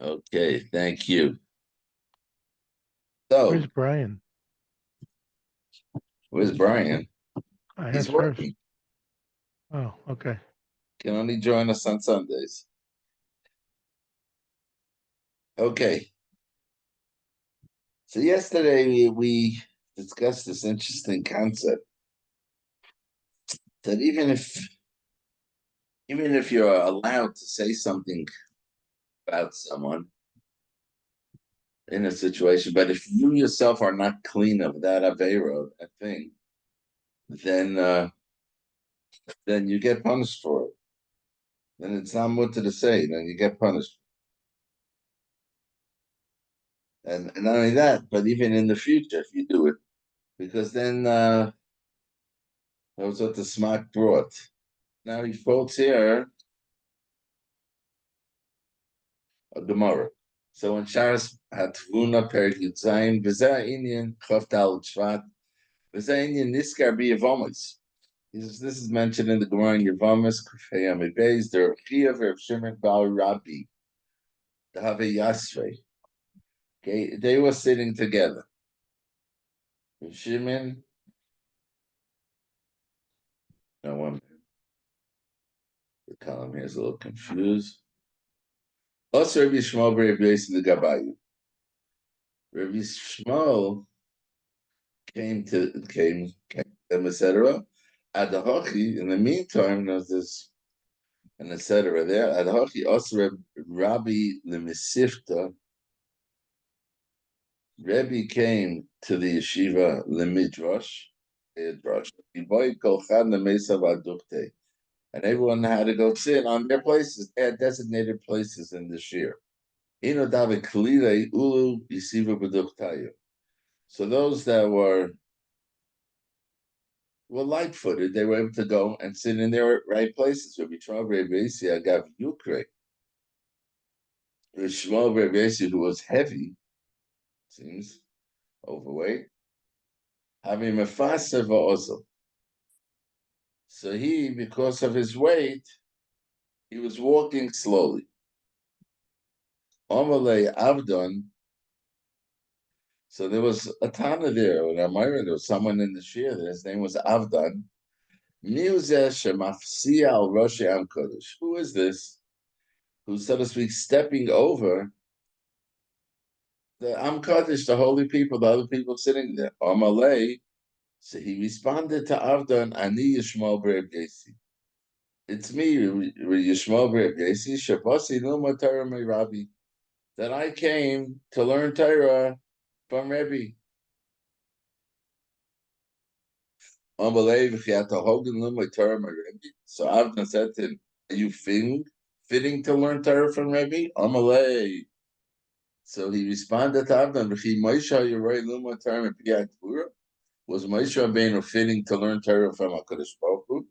Okay, thank you. Where's So, Brian? where's Brian? I He's asked first. working. Oh, okay. Can only join us on Sundays. Okay. So yesterday we discussed this interesting concept that even if you're allowed to say something about someone in a situation, but if you yourself are not clean of that avera, that thing, then then you get punished for it. Then it's not much to say. Then you get punished, and not only that, but even in the future, if you do it, because then that was what the smart brought. Now he quotes here a Gemara. So in Sharas Hatvuna Perik Yitzayin, V'zeh Inyan Chavtal Shvat, V'zeh Inyan Niskar B'Yavomis. He says this is mentioned in the Gemara in Yavamis, Kufay Amidbeis, the Chiyav of Shimon Bal Rabbi, the Have Yasvei. Okay, they were sitting together. Shimon, no one, the column here is a little confused. Also, Rabbi Shmuel Rabbi Yossi the Gabayu. Rabbi Shmuel came them, etc. Adahochi, in the meantime, there's this and etc. there. Adahochi also Rabbi Lemisifta. Rebbe came to the yeshiva Lemidrash, and everyone had to go sit on their places. They had designated places in the shir. Ino David Kalile Ulu Yeshiva B'Duktayu. So those that were light-footed, they were able to go and sit in their right places. Rabbi Shmuel Rebbeisi Agav Yukre. Rabbi Shmuel Rebbeisi, who was heavy, seems overweight, having mefasa va'ozel. So he, because of his weight, he was walking slowly. Amalei Avdon. So there was a Tana there, or there was someone in the shir there. His name was Avdon. Who is this? Who's, so to speak, stepping over the Am Kaddish, the holy people, the other people sitting there. Amalei. So he responded to Avdon, Ani Yishmael B'Reb Yesi. It's me, Yishmael B'Reb Yesi, Shabasi Numa Torah Me Rabbi, that I came to learn Torah from Rebbe. Amalei V'Chiata Hogan Luma Torah Me Rebbe. So Avdon said to him, are you fitting to learn Torah from Rebbe? Amalei. So he responded to Avdon, V'Chi Moshe Yorei Luma Torah Me Piyat Torah. Was Moshe Rabbeinu fitting to learn Torah from HaKadosh Baruch Hu?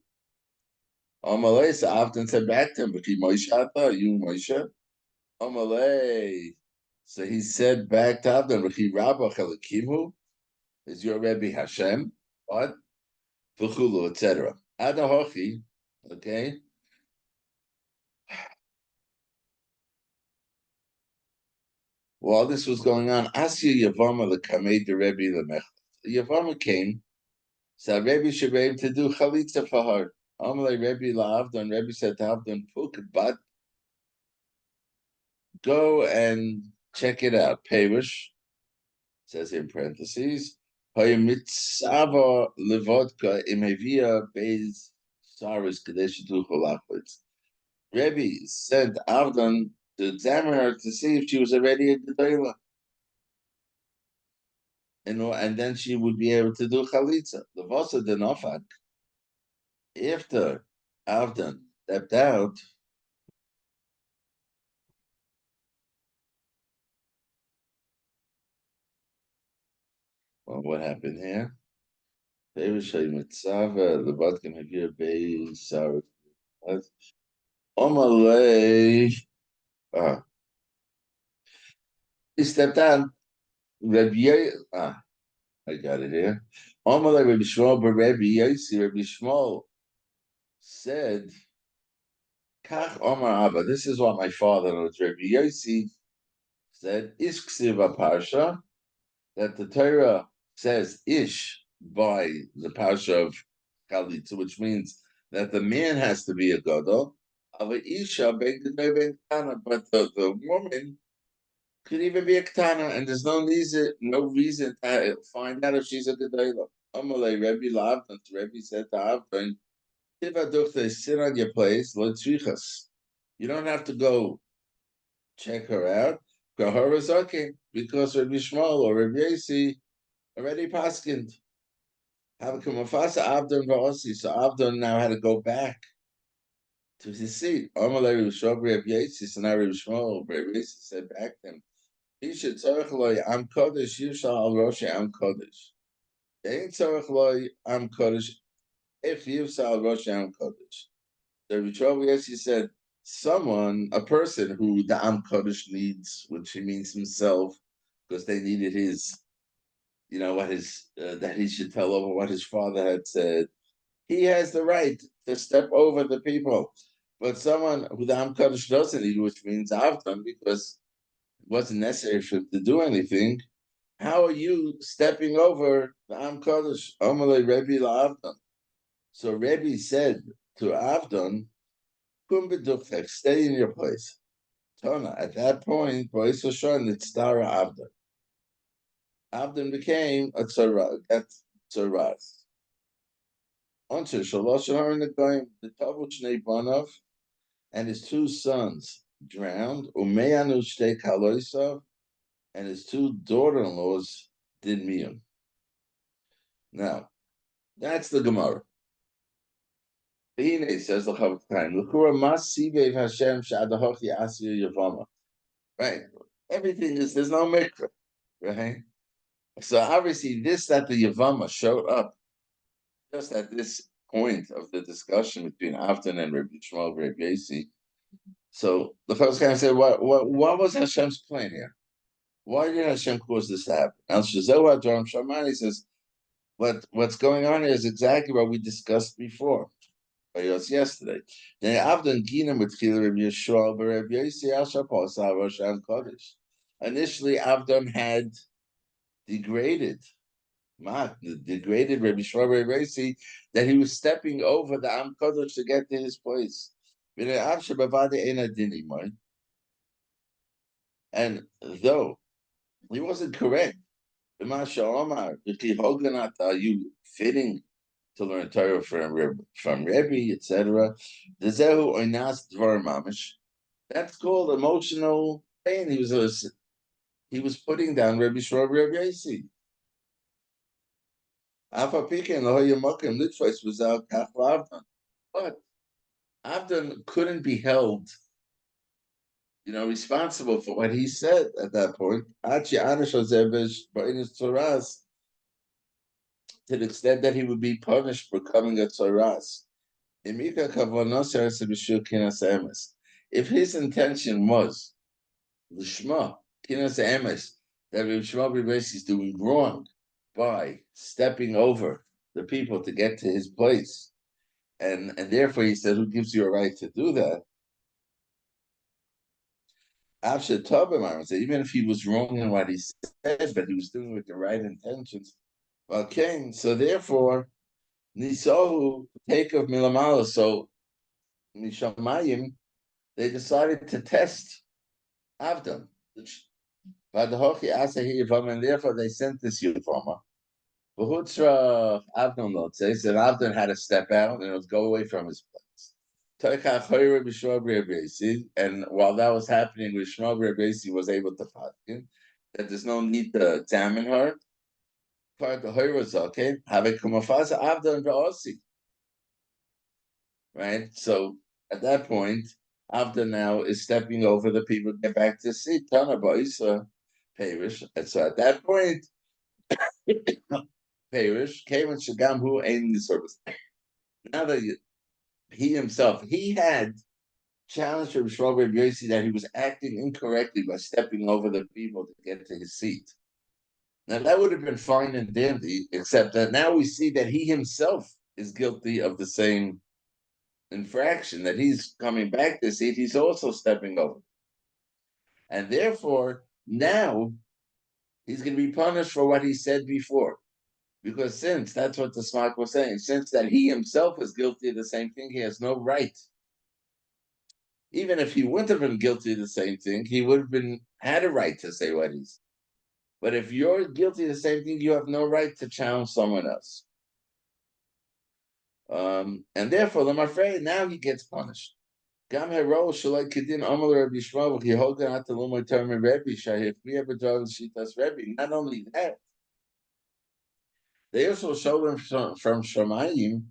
Amalei, so Avdon said back to him, "V'chi Moshe Ata, you Moshe?" Amalei. So he said back to Avdon, "V'chi Rabba Chalakimu, is your Rebbe Hashem?" What? V'chulu, etc. Adahochi, okay. While this was going on, Asya Yavama the Kamei the Rebbe the Mech. Yavama came, said Rebbe should be able to do chalitza for her. Amalei Rebbe LaAvdon, Rebbe said to Avdon, Puk, but go and check it out. Perish says in parentheses. Mitzava levodka imevia beis saris kadeshitu cholachwitz. Rebbe sent Avdon to examine her to see if she was already a gedola, and then she would be able to do chalitza. The Vosa denofak after Avdon stepped out. Well, what happened here? Perish mitzava levodka imevia beis saris. Omalei. He stepped out. I got it here. Omalei Rabbi Shmuel but Rabbi Yossi, Rabbi Shmuel said, Kach Omar Abba, this is what my father knows. Rabbi Yossi said Ish Ksiva Parsha, that the Torah says Ish by the Parsha of Chalitza, which means that the man has to be a gadol. But the woman could even be a ketana, and there's no reason to find out if she's a gadol. Amalei Rebbe Lavdan, Rebbe said to Avdan, "Tivaduchte, sit on your place, lotzrichas. You don't have to go check her out. Kaharazake, because Rabbi Shmuel or Rabbi Yasi already paskind. Have a kamafasa Avdan va'osi. So Avdan now had to go back to his seat. Amalei Rishon Rabbi Yasi, so now Rabbi Shmuel, Rabbi Yasi said back to him, he should tzarech loy am kodesh, yishal al roshi am kodesh. Ain't tzarech loy am kodesh, if yishal al roshi am kodesh. The Rabbi Yasi said, someone, a person who the Am Kodesh needs, which he means himself, because they needed his, what his, that he should tell over what his father had said. He has the right to step over the people. But someone who the Am Kodesh doesn't need, which means Avdon, because it wasn't necessary for him to do anything, how are you stepping over the Am Kodesh? Amalei Rebbe Avdon. So Rebbe said to Avdon, stay in your place. Tona, at that point, Bois Hashon, it's Dara Avdon. Avdon became a tzara, that tzaras. Until Shalosh Harinagayim, the Tavu Shnei Banov, and his two sons drowned, Umeyanu Shtei Kaloisav, and his two daughter-in-laws did miyun. Now, that's the Gemara. Hine says the Chavotayim, L'chura mas sivev Hashem sha'adahochi asir yavama. Right. Everything is, there's no mikveh, right? So obviously that the Yavama showed up just at this point of the discussion between Avdan and Rabbi Shmuel, Rabbi Yasi. So the first guy said, what was Hashem's plan here? Why did Hashem cause this to happen? Al Shazoah Dram Shamani says, what's going on here is exactly what we discussed before. Yesterday. Then Avdan Gina with Rabbi Yeshua, but Rabbi Yasi Al Shapos Al Rosh Kodesh. Initially, Avdan had degraded Rabbi Shmuel Rabbi Yasi, that he was stepping over the Am Kodesh to get to his place. And though he wasn't correct, are you fitting to learn Torah from Rebbe, etc.? That's called emotional pain. He was putting down Rabbi Shmuel Rabbi Yasi. But Avdan couldn't be held, responsible for what he said at that point. To the extent that he would be punished for coming a tzoras. If his intention was l'shma kinas emes, that Rabbi Shmuel is doing wrong by stepping over the people to get to his place, and therefore he said, "Who gives you a right to do that?" Even if he was wrong in what he said, but he was doing it with the right intentions. Okay, so therefore, Nisahu take of Milamala, so Nishamayim, they decided to test Avdon. And therefore they sent this Yavama. Behutzra Avdon, let's say, said Avdon had to step out and it was go away from his place. And while that was happening, Rishma Rebesi was able to fatkin that there's no need to examine her. Right? So at that point, Avda now is stepping over the people to get back to the seat. Perish. And so at that point, Perish came and Shagam who ain't the service. Now that he himself, he had challenged from Shlomo Yossi that he was acting incorrectly by stepping over the people to get to his seat. Now that would have been fine and dandy, except that now we see that he himself is guilty of the same infraction, that he's coming back to seat, he's also stepping over. And therefore, Now he's going to be punished for what he said before. Because since that's what the Smak was saying, since that he himself is guilty of the same thing, he has no right. Even if he wouldn't have been guilty of the same thing, he would have been had a right to say what he's. But if you're guilty of the same thing, you have no right to challenge someone else. And therefore, I'm afraid now he gets punished. Not only that, they also showed him from Shamayim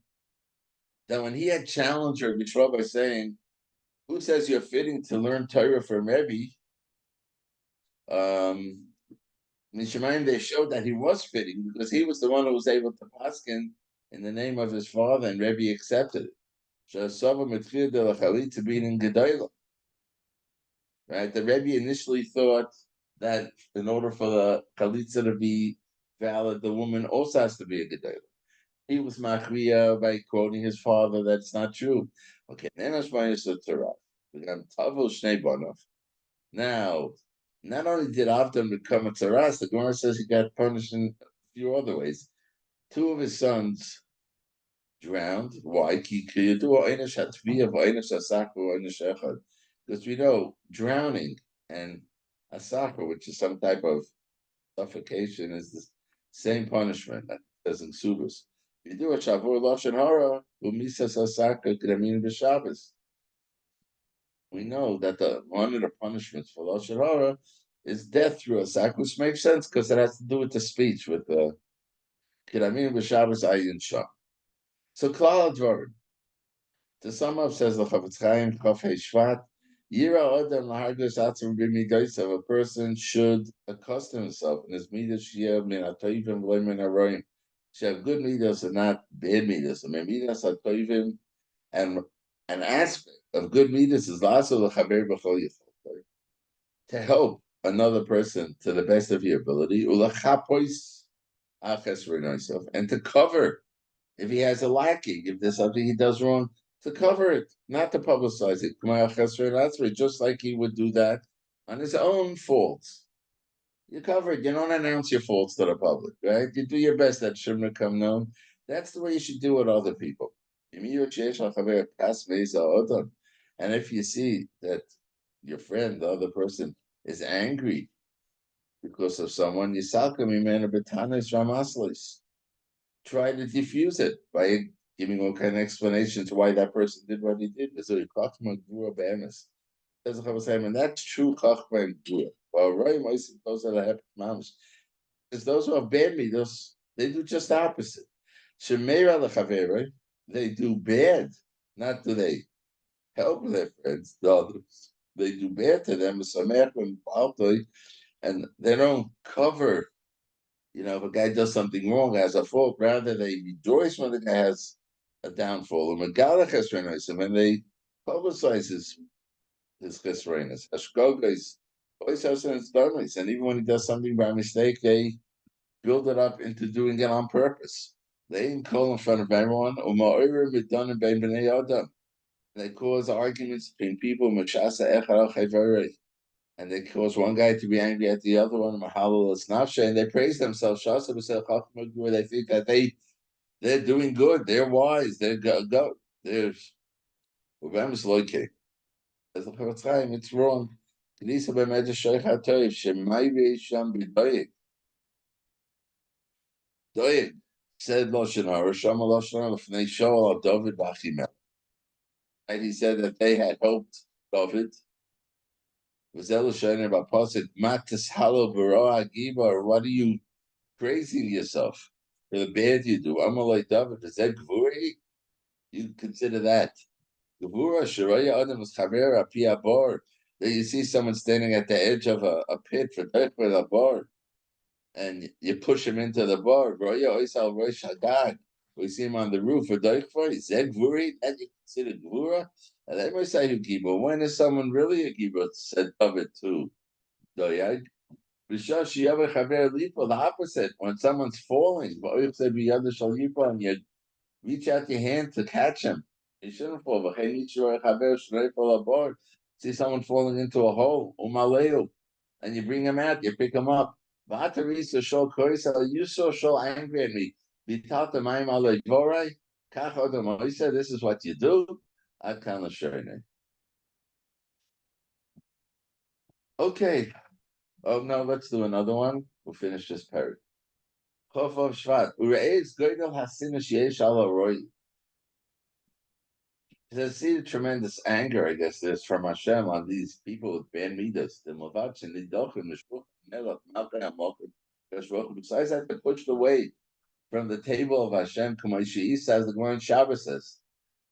that when he had challenged Rabbi Yishmael by saying, "Who says you're fitting to learn Torah from Rebbe?" In Shemayim, they showed that he was fitting because he was the one who was able to paskin in the name of his father, and Rebbe accepted it. To be in Gedolah. Right? The Rebbe initially thought that in order for the chalitza to be valid, the woman also has to be a Gedolah. He was machriya by quoting his father. That's not true. Okay, then Ashmayis Torah. We got Tavil Shnei Bonov. Now, not only did Avdon become a tzaras, the Gemara says he got punished in a few other ways. Two of his sons drowned. Why? Because we know drowning and asaka, which is some type of suffocation, is the same punishment as in subas. You do a shavur lashon hara umisas asaka gramin b'Shabbos. We know that one of the punishments for lashon hara is death through a sack, which makes sense because it has to do with the speech, with the Kiramin b'Shabbos ayin shah. So klal advarim. To sum up, says the Chavetz Chaim Chafei Shvat, Yira Adam lahargos atzim b'midosav. A person should accustom himself in his midas shiyah min hatoivim v'loy min haroim. Should have good midas and not bad midas. I mean, midas hatoivim, and an aspect of good midas is lasso l'chaber b'chol yichol, to help another person to the best of your ability, ulachapois achas renoisav, and to cover if he has a lacking, if there's something he does wrong, to cover it, not to publicize it. Just like he would do that on his own faults. You cover it. You don't announce your faults to the public, right? You do your best that shouldn't become known. That's the way you should do with other people. And if you see that your friend, the other person, is angry because of someone, try to diffuse it by giving all kind of explanations why that person did what he did. So he chachma gvura be'emes. And that's true chachma and gvura. Well, right, those are the hep mamish. Because those who have bad midos, they do just the opposite. Shemeira lechavera, they do bad. Not do they help their friends, the others. They do bad to them, and they don't cover. If a guy does something wrong, has a fault, rather they rejoice when the guy has a downfall. And when they publicize his chesroinus, hashgogos, and even when he does something by mistake, they build it up into doing it on purpose. They ain't call in front of everyone. They cause arguments between people, and they cause one guy to be angry at the other one, and they praise themselves. They think that they're doing good, they're wise, they're go. There's it's wrong. Said Lashon Hara, Shama Lashon Hara, Lefnei Shaul David Bachimel. And he said that they had helped David. Was Elishaner Bapasik Matis Halo Baroa Giba, or what are you praising yourself for the bad you do? Amalai David, is that Gvuri? You consider that. Gvura Shiraya Adam was Chavera Pia Bar. That you see someone standing at the edge of a pit for with a bar, and you push him into the bar. Roya Oisal Rosh Hagag. We see him on the roof for Deichvar. Zed Gvuri, that you consider Gvura? And they might say Giba. When is someone really a Giba? Said David too. Doyag. The opposite. When someone's falling, and you reach out your hand to catch him. He shouldn't fall. See someone falling into a hole. Umaleu. and you bring him out, you pick him up. Vatarisa shol koisel, you so angry at me. Vitata maim alei vorai, kach odom oisa, this is what you do. Ad kan l'shoinei. Okay. Oh no, let's do another one. We'll finish this part. Chof of Shvat. Ureis goydel hasinish yesh ala roi. Because I see the tremendous anger, I guess, there's from Hashem on these people with bad midas. The Mavach and the Dochim, the Shvuch, Melach, Malchai, Amokim, Kashvuch. Besides that, they're pushed away from the table of Hashem, Kamaishi Isa, as the Gemara in Shabbos says.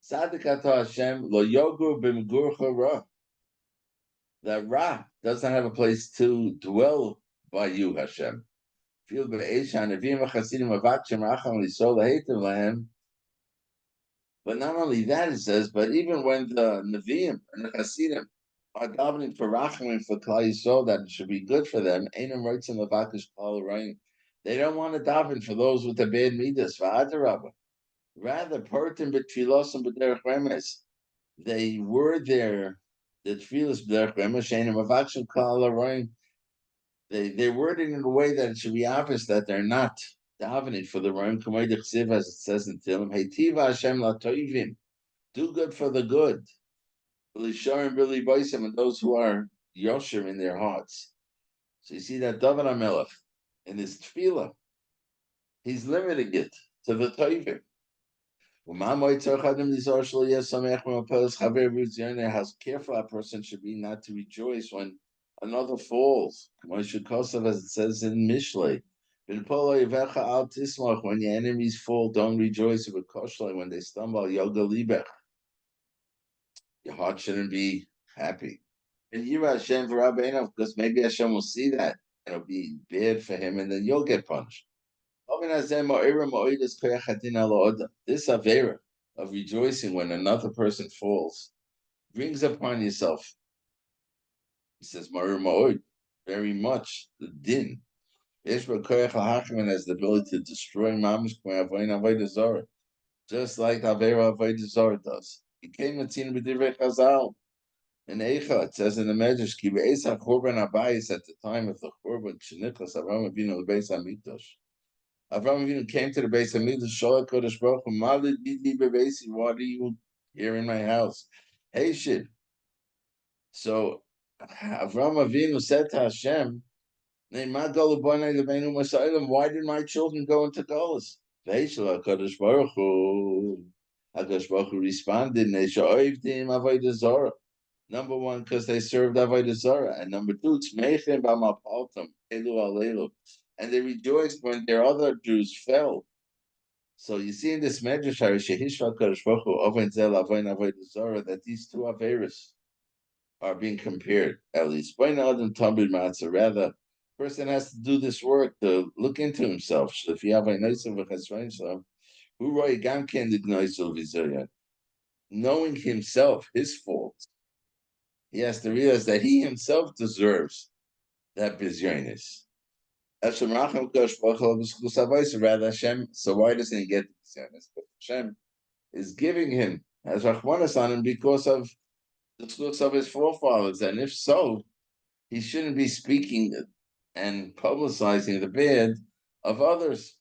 Sadik ato Hashem, lo yogur b'mgurcha ra. That Ra doesn't have a place to dwell by you, Hashem. Feel be'eshan, evim v'chasidim avachim racham l'isol hatem lahem. But not only that, it says, but even when the Nevi'im and the Hasidim are davening for Rachamim for Klal Yisrael, that it should be good for them, Einam writes in the Vakish Klal Rayim. They don't want to daven for those with the bad midas, for Adarabah. Rather, Pertim b'tfilos and b'derech remes. They were there, the tfilos b'derech remes, Einam avachim Klal Rayim. They worded in a way that it should be obvious that they're not davening for the Rayim Kamoid Chsiv, as it says in Tehillim. Heitiva Hashem latoivim, do good for the good. Lisharim really boisim, and those who are yosher in their hearts. So you see that David HaMelech in his tefillah, he's limiting it to the toivim. How careful a person should be not to rejoice when another falls. As it says in Mishlei, when your enemies fall, don't rejoice when they stumble. Yoga libech. Your heart shouldn't be happy. And Yira Hashem v'Rabbeinu, because maybe Hashem will see that and it'll be bad for him, and then you'll get punished. This avera of rejoicing when another person falls brings upon yourself. He says, very much the din. Has the ability to destroy mamish, just like avera avodah zarah does. He came to Tzina b'divrei Chazal. In Eicha, it says in the Medrash, Ki be'esa Churban Abayis, at the time of the Churban, Shenichlas Avram Avinu the Beis Hamikdash. Avram Avinu came to the Beis Hamikdash, Sholach Kodesh Baruch Hu, Mali Didi Bebeisi, what are you here in my house? Hey, shit. So Avram Avinu said to Hashem, why did my children go into Golas? Ve'eshel HaKadosh Baruch Hu. HaKadosh Baruch Hu responded, Ne'sha'oivdim Avodah Zarah. Number one, because they served Avodah Zarah, and number two, Tzmeichem b'mapaltam elu alelu, and they rejoiced when their other Jews fell. So you see in this Medrash, Shehishva Kadosh Baruch Hu Oven Zel Avoin Avodah Zarah, that these two averos are being compared. At least, rather, person has to do this work to look into himself. If you have a nice of a chesron, who roy gamken the gnoisel v'zoyan, knowing himself, his faults. He has to realize that he himself deserves that bizyonis. Rather Hashem, so why doesn't he get the bizyonis? But Hashem is giving him as Rachmanas on him because of the schus of his forefathers, and if so, he shouldn't be speaking and publicizing the bad of others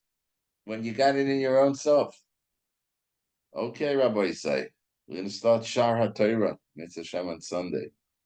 when you got it in your own self. Okay, Rabbi Isai, we're going to start Shar HaTorah, Mitzvah Hashem on Sunday.